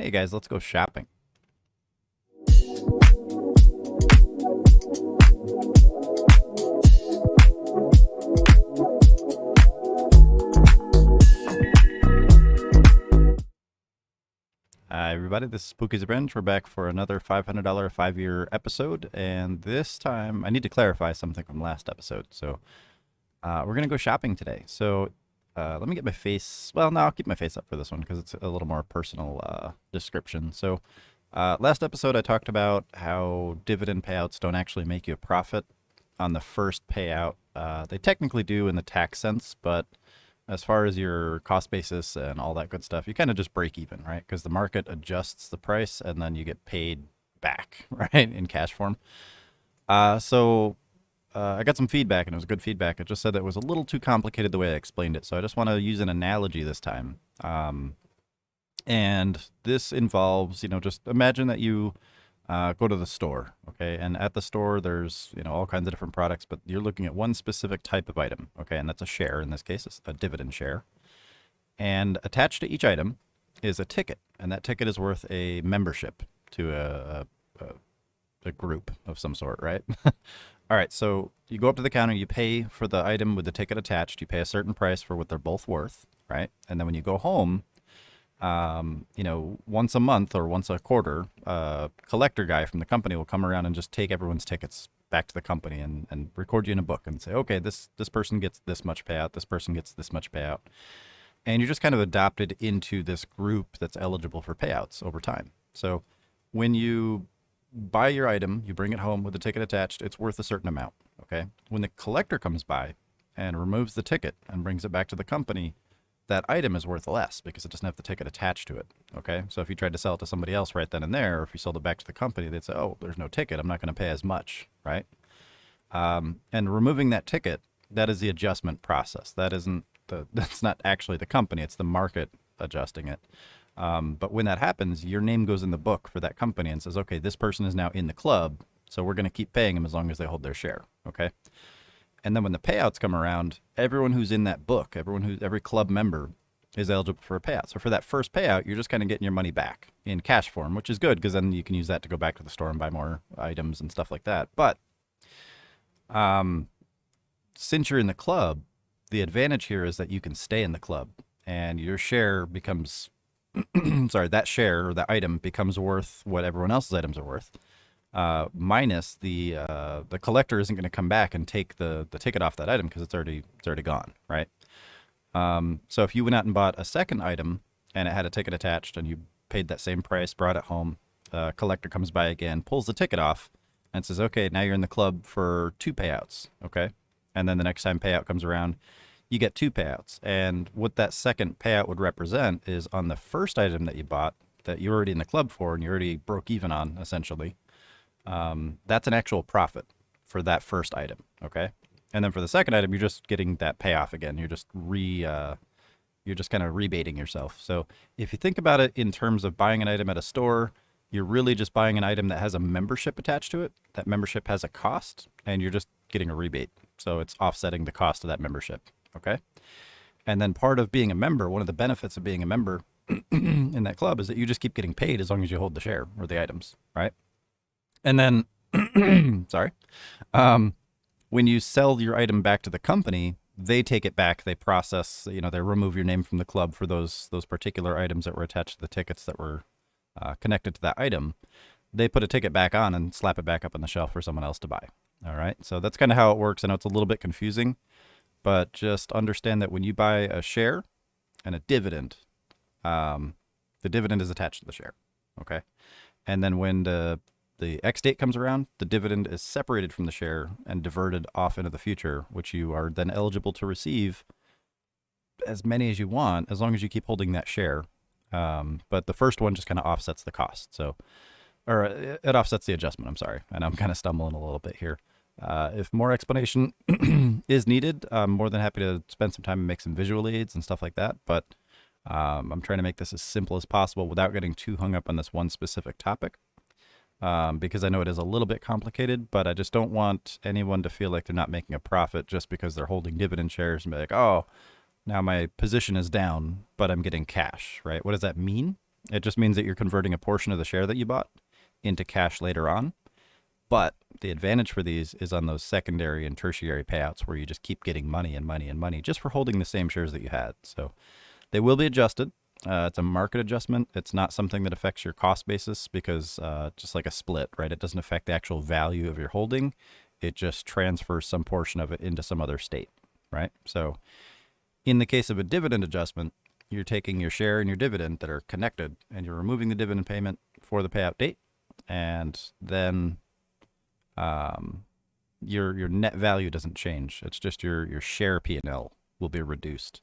Hey guys, let's go shopping. Hi everybody, this is Spooky's Revenge. We're back for another $500 5-year episode, and this time I need to clarify something from last episode. So we're going to go shopping today. So let me get my face. Well, no, I'll keep my face up for this one because it's a little more personal description. So last episode I talked about how dividend payouts don't actually make you a profit on the first payout. They technically do in the tax sense, but as far as your cost basis and all that good stuff, you kind of just break even, right? Because the market adjusts the price and then you get paid back, right, in cash form. So I got some feedback, and it was good feedback. It just said that it was a little too complicated the way I explained it. So I just want to use an analogy this time. And this involves, just imagine that you go to the store, okay? And at the store, there's, all kinds of different products, but you're looking at one specific type of item, okay? And that's a share. In this case, it's a dividend share. And attached to each item is a ticket, and that ticket is worth a membership to a group of some sort, right? All right, so you go up to the counter, you pay for the item with the ticket attached. You pay a certain price for what they're both worth, right? And then when you go home, once a month or once a quarter, a collector guy from the company will come around and just take everyone's tickets back to the company and record you in a book and say, okay, this person gets this much payout, this person gets this much payout. And you're just kind of adopted into this group that's eligible for payouts over time. So when you buy your item, you bring it home with the ticket attached, it's worth a certain amount, okay? When the collector comes by and removes the ticket and brings it back to the company, that item is worth less because it doesn't have the ticket attached to it, okay? So if you tried to sell it to somebody else right then and there, or if you sold it back to the company, they'd say, oh, there's no ticket, I'm not going to pay as much, right? And removing that ticket, that is the adjustment process. That's not actually the company, it's the market adjusting it. But when that happens, your name goes in the book for that company and says, okay, this person is now in the club, so we're going to keep paying them as long as they hold their share, okay? And then when the payouts come around, everyone who's in that book, every club member is eligible for a payout. So for that first payout, you're just kind of getting your money back in cash form, which is good because then you can use that to go back to the store and buy more items and stuff like that. But since you're in the club, the advantage here is that you can stay in the club and your share becomes, that share or that item becomes worth what everyone else's items are worth. Minus the collector isn't going to come back and take the ticket off that item because it's already gone, right? So if you went out and bought a second item and it had a ticket attached and you paid that same price, brought it home, collector comes by again, pulls the ticket off, and says, okay, now you're in the club for 2 payouts, okay? And then the next time payout comes around, you get 2 payouts. And what that second payout would represent is on the first item that you bought that you're already in the club for and you already broke even on, essentially. That's an actual profit for that first item, okay? And then for the second item, you're just getting that payoff again. You're just you're just kind of rebating yourself. So if you think about it in terms of buying an item at a store, you're really just buying an item that has a membership attached to it. That membership has a cost, and you're just getting a rebate. So it's offsetting the cost of that membership, okay? And then part of being a member, one of the benefits of being a member in that club is that you just keep getting paid as long as you hold the share or the items, right? And then, sorry, when you sell your item back to the company, they take it back. They process, they remove your name from the club for those particular items that were attached to the tickets that were connected to that item. They put a ticket back on and slap it back up on the shelf for someone else to buy. All right. So that's kind of how it works. I know it's a little bit confusing, but just understand that when you buy a share and a dividend, the dividend is attached to the share. Okay. And then when the X date comes around, the dividend is separated from the share and diverted off into the future, which you are then eligible to receive as many as you want, as long as you keep holding that share. But the first one just kind of offsets the cost. Or it offsets the adjustment, I'm sorry. And I'm kind of stumbling a little bit here. If more explanation is needed, I'm more than happy to spend some time and make some visual aids and stuff like that. But I'm trying to make this as simple as possible without getting too hung up on this one specific topic. Because I know it is a little bit complicated, but I just don't want anyone to feel like they're not making a profit just because they're holding dividend shares and be like, oh, now my position is down, but I'm getting cash, right? What does that mean? It just means that you're converting a portion of the share that you bought into cash later on. But the advantage for these is on those secondary and tertiary payouts where you just keep getting money and money and money just for holding the same shares that you had. So they will be adjusted. It's a market adjustment. It's not something that affects your cost basis because just like a split, right? It doesn't affect the actual value of your holding. It just transfers some portion of it into some other state, right? So in the case of a dividend adjustment, you're taking your share and your dividend that are connected and you're removing the dividend payment for the payout date. And then your net value doesn't change. It's just your share P&L will be reduced.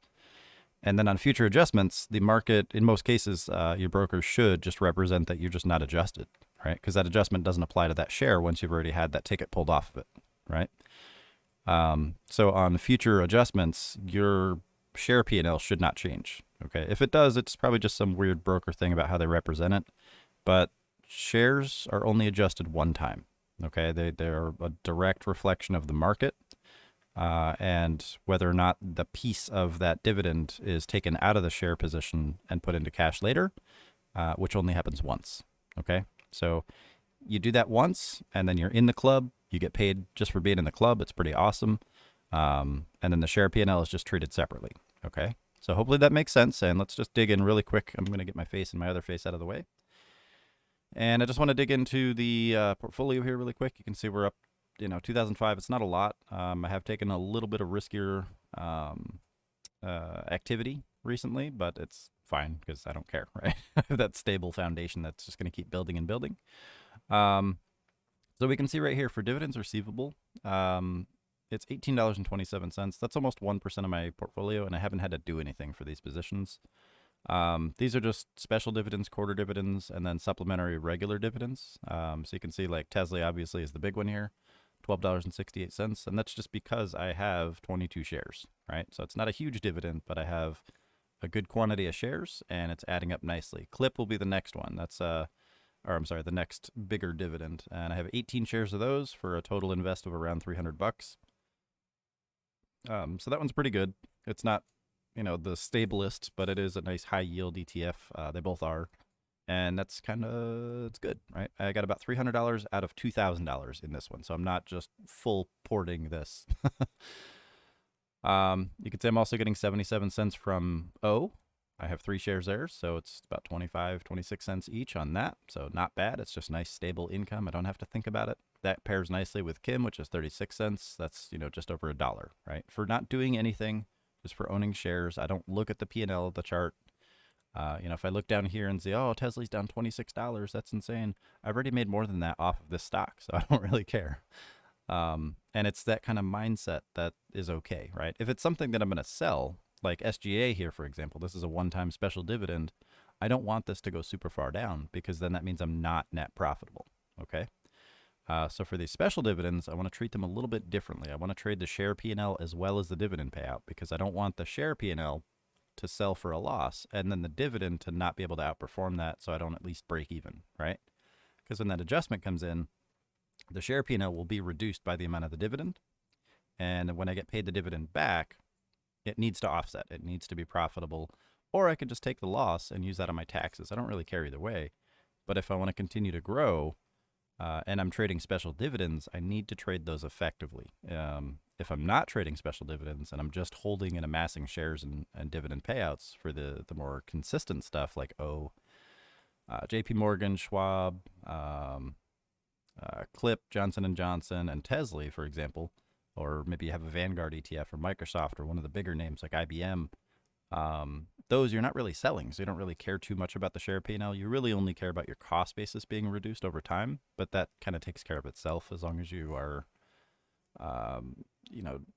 And then on future adjustments, the market, in most cases, your broker should just represent that you're just not adjusted, right? Because that adjustment doesn't apply to that share once you've already had that ticket pulled off of it, right? So on future adjustments, your share P&L should not change, okay? If it does, it's probably just some weird broker thing about how they represent it. But shares are only adjusted one time, okay? They're a direct reflection of the market. And whether or not the piece of that dividend is taken out of the share position and put into cash later, which only happens once. Okay, so you do that once, and then you're in the club. You get paid just for being in the club. It's pretty awesome. And then the share P&L is just treated separately. Okay, so hopefully that makes sense. And let's just dig in really quick. I'm going to get my face and my other face out of the way. And I just want to dig into the portfolio here really quick. You can see we're up. 2005, it's not a lot. I have taken a little bit of riskier activity recently, but it's fine because I don't care, right? I have that stable foundation that's just going to keep building and building. So we can see right here for dividends receivable, it's $18.27. That's almost 1% of my portfolio, and I haven't had to do anything for these positions. These are just special dividends, quarter dividends, and then supplementary regular dividends. So you can see like Tesla obviously is the big one here. $12.68, and that's just because I have 22 shares, right? So it's not a huge dividend, but I have a good quantity of shares, and it's adding up nicely. Clip will be the next one. That's the next bigger dividend, and I have 18 shares of those for a total invest of around $300. So that one's pretty good. It's not, the stablest, but it is a nice high yield ETF. They both are. And that's it's good, right? I got about $300 out of $2,000 in this one. So I'm not just full porting this. You could say I'm also getting 77 cents from O. I have 3 shares there. So it's about 26 cents each on that. So not bad. It's just nice, stable income. I don't have to think about it. That pairs nicely with Kim, which is 36 cents. That's, just over $1, right? For not doing anything, just for owning shares. I don't look at the P&L of the chart. If I look down here and say, oh, Tesla's down $26, that's insane. I've already made more than that off of this stock, so I don't really care. And it's that kind of mindset that is okay, right? If it's something that I'm going to sell, like SGA here, for example, this is a one-time special dividend. I don't want this to go super far down because then that means I'm not net profitable, okay? So for these special dividends, I want to treat them a little bit differently. I want to trade the share P&L as well as the dividend payout because I don't want the share P&L to sell for a loss and then the dividend to not be able to outperform that, so I don't at least break even, right? Because when that adjustment comes in, the share P&L will be reduced by the amount of the dividend, and when I get paid the dividend back, it needs to offset. It needs to be profitable, or I could just take the loss and use that on my taxes. I don't really care either way, but if I want to continue to grow and I'm trading special dividends, I need to trade those effectively. If I'm not trading special dividends and I'm just holding and amassing shares and dividend payouts for the more consistent stuff like JP Morgan, Schwab, Clip, Johnson & Johnson, and Tesla, for example, or maybe you have a Vanguard ETF or Microsoft or one of the bigger names like IBM, those you're not really selling, so you don't really care too much about the share P&L. You really only care about your cost basis being reduced over time, but that kind of takes care of itself as long as you are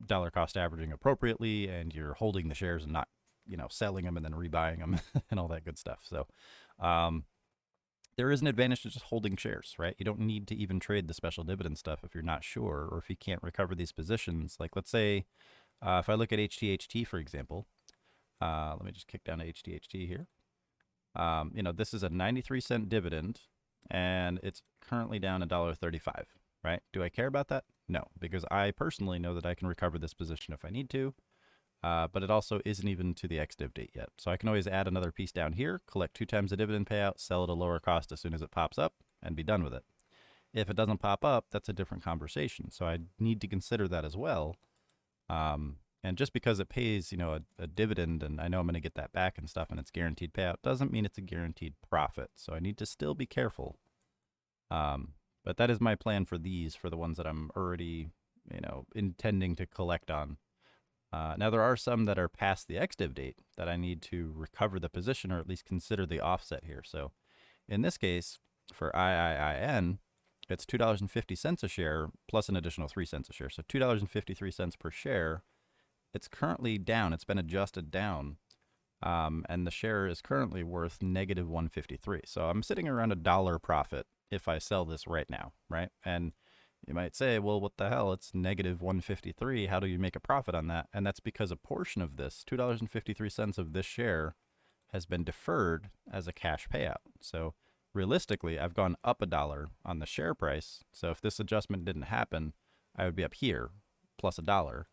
dollar cost averaging appropriately and you're holding the shares and not, selling them and then rebuying them and all that good stuff. So there is an advantage to just holding shares, right? You don't need to even trade the special dividend stuff if you're not sure or if you can't recover these positions. Like let's say if I look at HTHT, for example, let me just kick down to HTHT here. This is a 93-cent dividend and it's currently down $1.35, right? Do I care about that? No, because I personally know that I can recover this position if I need to. but it also isn't even to the ex-div date yet. So I can always add another piece down here, collect 2 times the dividend payout, sell at a lower cost as soon as it pops up, and be done with it. If it doesn't pop up, that's a different conversation. So I need to consider that as well. And just because it pays, a dividend, and I know I'm going to get that back and stuff, and it's guaranteed payout, doesn't mean it's a guaranteed profit. So I need to still be careful. But that is my plan for these, for the ones that I'm already, intending to collect on. Now, there are some that are past the ex-div date that I need to recover the position, or at least consider the offset here. So in this case, for IIIN, it's $2.50 a share plus an additional 3 cents a share. So $2.53 per share. It's currently down. It's been adjusted down. And the share is currently worth negative 153. So I'm sitting around $1 profit if I sell this right now, right? And you might say, well, what the hell? It's negative 153. How do you make a profit on that? And that's because a portion of this, $2.53 of this share, has been deferred as a cash payout. So realistically, I've gone up $1 on the share price. So if this adjustment didn't happen, I would be up here plus $1.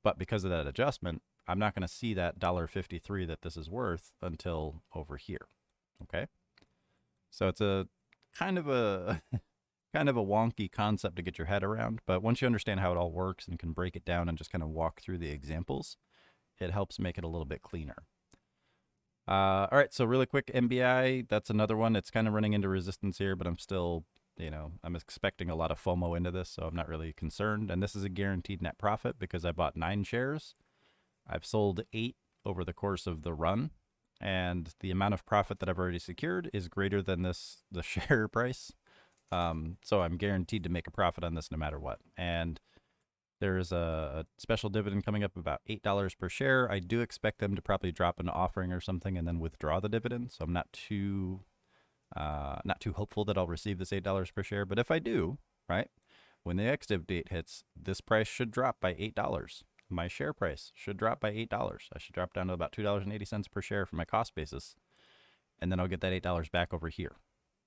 But because of that adjustment, I'm not going to see that $1.53 that this is worth until over here. Okay. So it's a kind of a wonky concept to get your head around, but once you understand how it all works and can break it down and just kind of walk through the examples, it helps make it a little bit cleaner. All right, so really quick, MBI, that's another one. It's kind of running into resistance here, but I'm still, I'm expecting a lot of FOMO into this, so I'm not really concerned. And this is a guaranteed net profit because I bought 9 shares. I've sold 8 over the course of the run, and the amount of profit that I've already secured is greater than the share price. So I'm guaranteed to make a profit on this no matter what. And there's a special dividend coming up about $8 per share. I do expect them to probably drop an offering or something and then withdraw the dividend. So I'm not too hopeful that I'll receive this $8 per share. But if I do, right, when the ex-div date hits, this price should drop by $8. My share price should drop by $8. I should drop down to about $2.80 per share for my cost basis. And then I'll get that $8 back over here,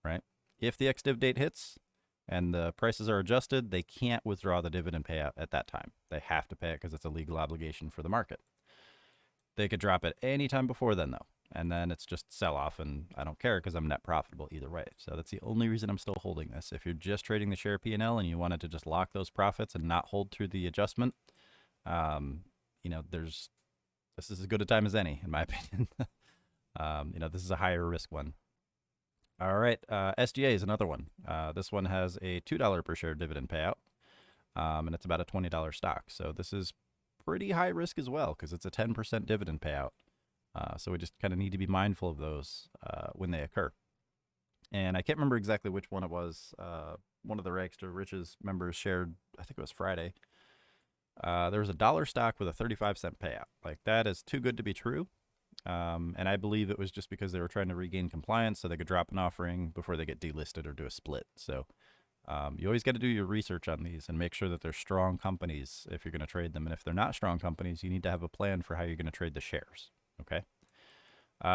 right? If the ex-div date hits and the prices are adjusted, they can't withdraw the dividend payout at that time. They have to pay it because it's a legal obligation for the market. They could drop it any time before then, though. And then it's just sell off, and I don't care because I'm net profitable either way. So that's the only reason I'm still holding this. If you're just trading the share P&L and you wanted to just lock those profits and not hold through the adjustment, this is as good a time as any, in my opinion. This is a higher risk one. All right, SGA is another one. This one has a $2 per share dividend payout, and it's about a $20 stock. So this is pretty high risk as well because it's a 10% dividend payout. So we just kind of need to be mindful of those when they occur. And I can't remember exactly which one it was. One of the Rags to Riches members shared, I think it was Friday. There was a dollar stock with a 35-cent payout. Like, that is too good to be true. And I believe it was just because they were trying to regain compliance so they could drop an offering before they get delisted or do a split. So you always got to do your research on these and make sure that they're strong companies if you're going to trade them. And if they're not strong companies, you need to have a plan for how you're going to trade the shares. Okay.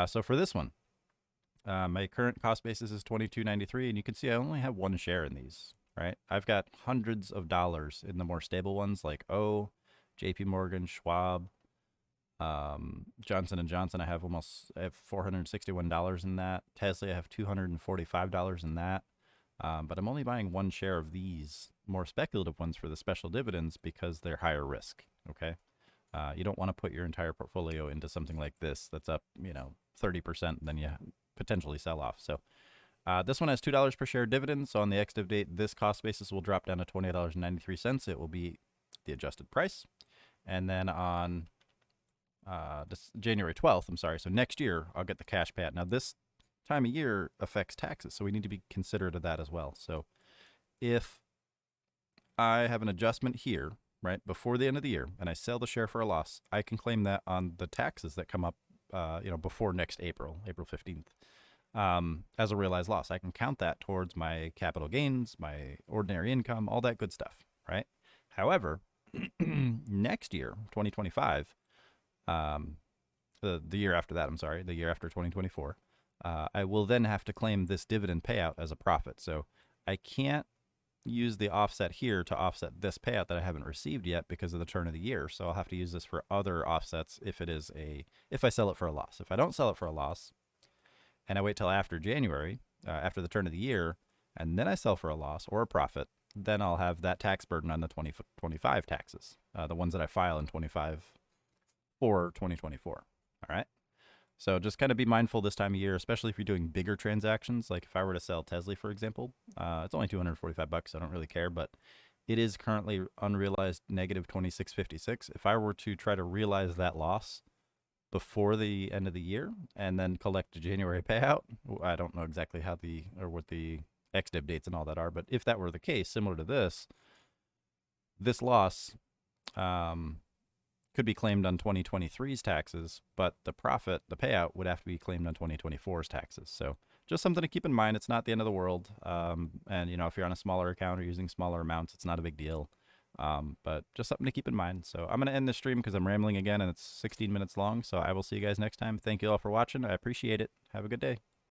So for this one, my current cost basis is $22.93, and you can see I only have 1 share in these, right? I've got hundreds of dollars in the more stable ones like JP Morgan, Schwab, Johnson & Johnson. I have $461 in that. Tesla, I have $245 in that. But I'm only buying 1 share of these more speculative ones for the special dividends because they're higher risk. Okay. You don't want to put your entire portfolio into something like this that's up, 30%, and then you potentially sell off. So this one has $2 per share dividends. So on the ex-div date, this cost basis will drop down to $20.93. It will be the adjusted price. And then on January 12th, so next year, I'll get the cash payout. Now, this time of year affects taxes, so we need to be considerate of that as well. So if I have an adjustment here, right, before the end of the year, and I sell the share for a loss, I can claim that on the taxes that come up, before next April 15th, as a realized loss. I can count that towards my capital gains, my ordinary income, all that good stuff, right? However, next year, 2025, the year after that, the year after 2024, I will then have to claim this dividend payout as a profit. So I can't, use the offset here to offset this payout that I haven't received yet because of the turn of the year. So I'll have to use this for other offsets if I sell it for a loss. If I don't sell it for a loss and I wait till after January, after the turn of the year, and then I sell for a loss or a profit, then I'll have that tax burden on the 2025 taxes, the ones that I file in 25 for 2024. All right. So just kind of be mindful this time of year, especially if you're doing bigger transactions. Like if I were to sell Tesla, for example, it's only $245. I don't really care, but it is currently unrealized negative 2656. If I were to try to realize that loss before the end of the year and then collect a January payout, I don't know exactly how what the ex-div dates and all that are, but if that were the case, similar to this loss could be claimed on 2023's taxes, but the payout would have to be claimed on 2024's taxes. So just something to keep in mind. It's not the end of the world. And if you're on a smaller account or using smaller amounts, it's not a big deal. But just something to keep in mind. So I'm going to end this stream because I'm rambling again and it's 16 minutes long. So I will see you guys next time. Thank you all for watching. I appreciate it. Have a good day.